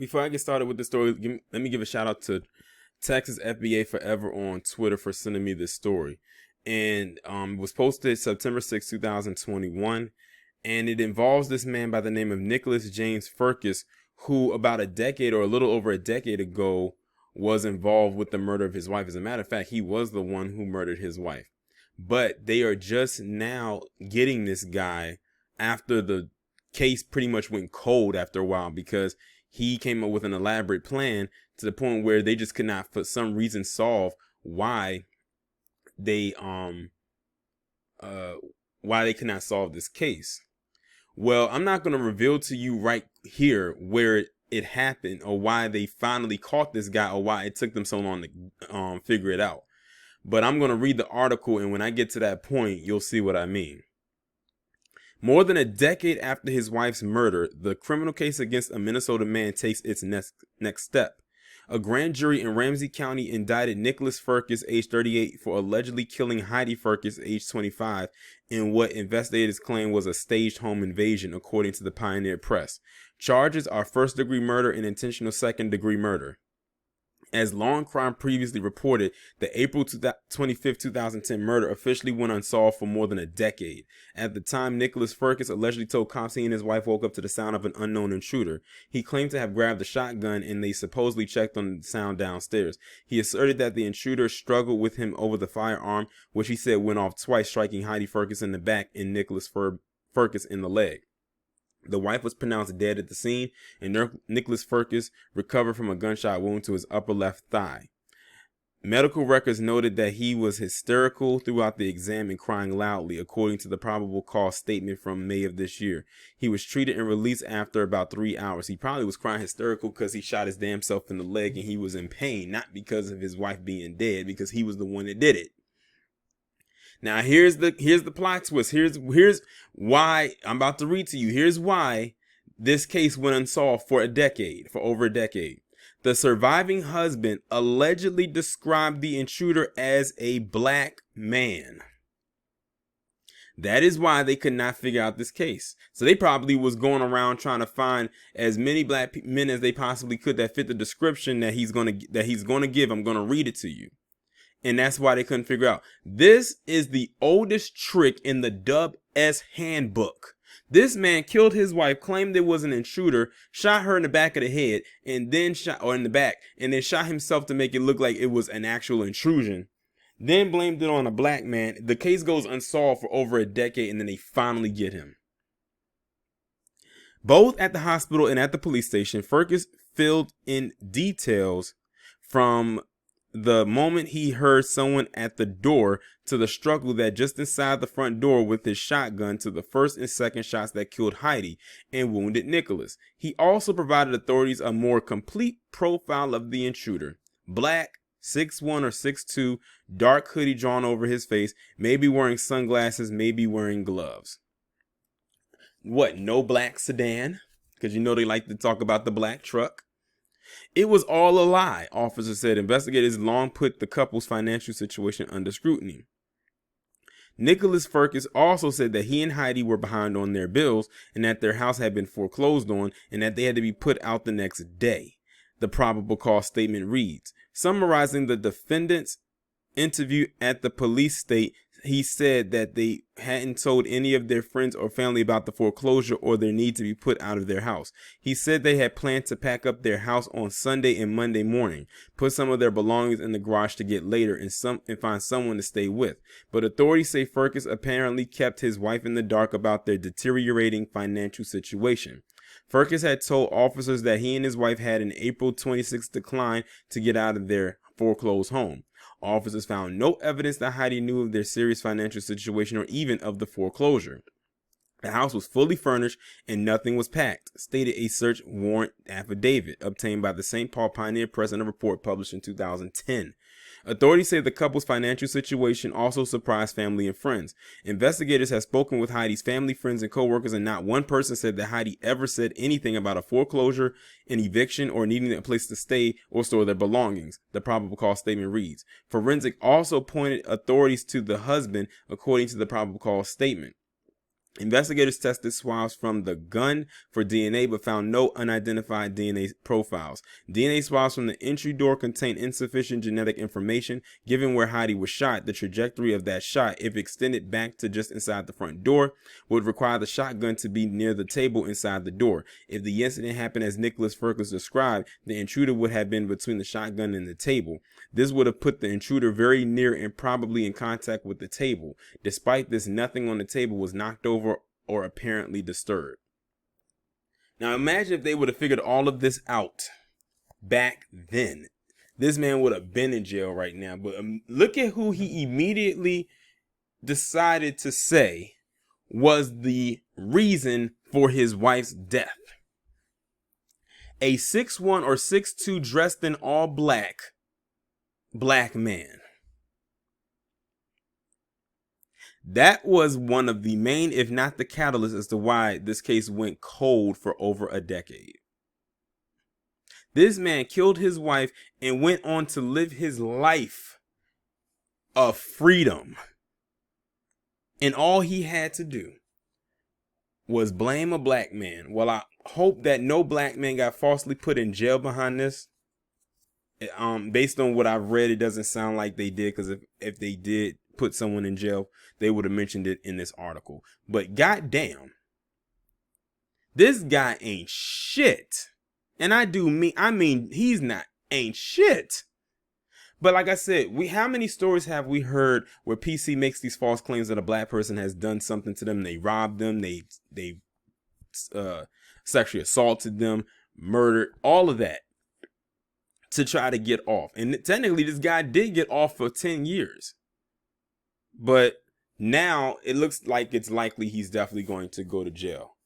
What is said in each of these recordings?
Before I get started with the story, let me give a shout out to Texas FBA Forever on Twitter for sending me this story. And it was posted September 6, 2021. And it involves this man by the name of Nicholas James Furcus, who about a decade or a little over a decade ago was involved with the murder of his wife. As a matter of fact, he was the one who murdered his wife. But they are just now getting this guy after the case pretty much went cold after a while, because he came up with an elaborate plan to the point where they just could not, for some reason, solve why they could not solve this case. Well, I'm not going to reveal to you right here where it happened or why they finally caught this guy or why it took them so long to figure it out. But I'm going to read the article, and when I get to that point, you'll see what I mean. More than a decade after his wife's murder, the criminal case against a Minnesota man takes its next step. A grand jury in Ramsey County indicted Nicholas Furcus, age 38, for allegedly killing Heidi Furcus, age 25, in what investigators claim was a staged home invasion, according to the Pioneer Press. Charges are first-degree murder and intentional second-degree murder. As Law and Crime previously reported, the April 25, 2010 murder officially went unsolved for more than a decade. At the time, Nicholas Furcus allegedly told cops he and his wife woke up to the sound of an unknown intruder. He claimed to have grabbed a shotgun, and they supposedly checked on the sound downstairs. He asserted that the intruder struggled with him over the firearm, which he said went off twice, striking Heidi Furcus in the back and Nicholas Furcus in the leg. The wife was pronounced dead at the scene, and Nicholas Furcus recovered from a gunshot wound to his upper left thigh. Medical records noted that he was hysterical throughout the exam and crying loudly, according to the probable cause statement from May of this year. He was treated and released after about 3 hours. He probably was crying hysterical because he shot his damn self in the leg and he was in pain, not because of his wife being dead, because he was the one that did it. Now here's the plot twist. Here's why I'm about to read to you. Here's why this case went unsolved for over a decade. The surviving husband allegedly described the intruder as a black man. That is why they could not figure out this case. So they probably was going around trying to find as many black men as they possibly could that fit the description that he's gonna give. I'm gonna read it to you. And that's why they couldn't figure out. This is the oldest trick in the Dub S handbook. This man killed his wife, claimed it was an intruder, shot her in the back of the head, and then shot himself to make it look like it was an actual intrusion. Then blamed it on a black man. The case goes unsolved for over a decade, and then they finally get him. Both at the hospital and at the police station, Furcus filled in details from the moment he heard someone at the door to the struggle that just inside the front door with his shotgun to the first and second shots that killed Heidi and wounded Nicholas. He also provided authorities a more complete profile of the intruder. Black, 6'1" or 6'2", dark hoodie drawn over his face, maybe wearing sunglasses, maybe wearing gloves. What, no black sedan? Because you know they like to talk about the black truck. It was all a lie, officers said. Investigators long put the couple's financial situation under scrutiny. Nicholas Furcus also said that he and Heidi were behind on their bills and that their house had been foreclosed on and that they had to be put out the next day. The probable cause statement reads, summarizing the defendant's interview at the police state, he said that they hadn't told any of their friends or family about the foreclosure or their need to be put out of their house. He said they had planned to pack up their house on Sunday and Monday morning, put some of their belongings in the garage to get later and find someone to stay with. But authorities say Furcus apparently kept his wife in the dark about their deteriorating financial situation. Furcus had told officers that he and his wife had an April 26th decline to get out of their foreclosed home. Officers found no evidence that Heidi knew of their serious financial situation or even of the foreclosure. The house was fully furnished and nothing was packed, stated a search warrant affidavit obtained by the St. Paul Pioneer Press in a report published in 2010. Authorities say the couple's financial situation also surprised family and friends. Investigators have spoken with Heidi's family, friends, and co-workers, and not one person said that Heidi ever said anything about a foreclosure, an eviction, or needing a place to stay or store their belongings, the probable cause statement reads. Forensic also pointed authorities to the husband, according to the probable cause statement. Investigators tested swabs from the gun for DNA but found no unidentified DNA profiles. DNA swabs from the entry door contained insufficient genetic information. Given where Heidi was shot, the trajectory of that shot, if extended back to just inside the front door, would require the shotgun to be near the table inside the door. If the incident happened as Nicholas Fergus described, the intruder would have been between the shotgun and the table. This would have put the intruder very near and probably in contact with the table. Despite this, nothing on the table was knocked over or apparently disturbed. Now imagine if they would have figured all of this out back then. This man would have been in jail right now. But look at who he immediately decided to say was the reason for his wife's death. A 6'1" or 6'2" dressed in all black man. That was one of the main, if not the catalyst, as to why this case went cold for over a decade. This man killed his wife and went on to live his life of freedom. And all he had to do was blame a black man. Well, I hope that no black man got falsely put in jail behind this. Based on what I've read, it doesn't sound like they did, because if they did put someone in jail, they would have mentioned it in this article. But goddamn, this guy ain't shit. And I mean he's not ain't shit. But like I said, how many stories have we heard where PC makes these false claims that a black person has done something to them? They robbed them, they sexually assaulted them, murdered, all of that, to try to get off. And technically this guy did get off for 10 years. But now it looks like it's likely he's definitely going to go to jail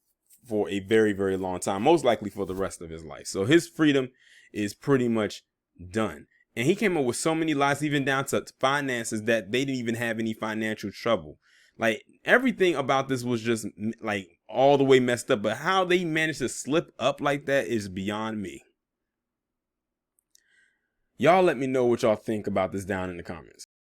for a very, very long time, most likely for the rest of his life. So his freedom is pretty much done. And he came up with so many lies, even down to finances, that they didn't even have any financial trouble. Like, everything about this was just like all the way messed up. But how they managed to slip up like that is beyond me. Y'all let me know what y'all think about this down in the comments.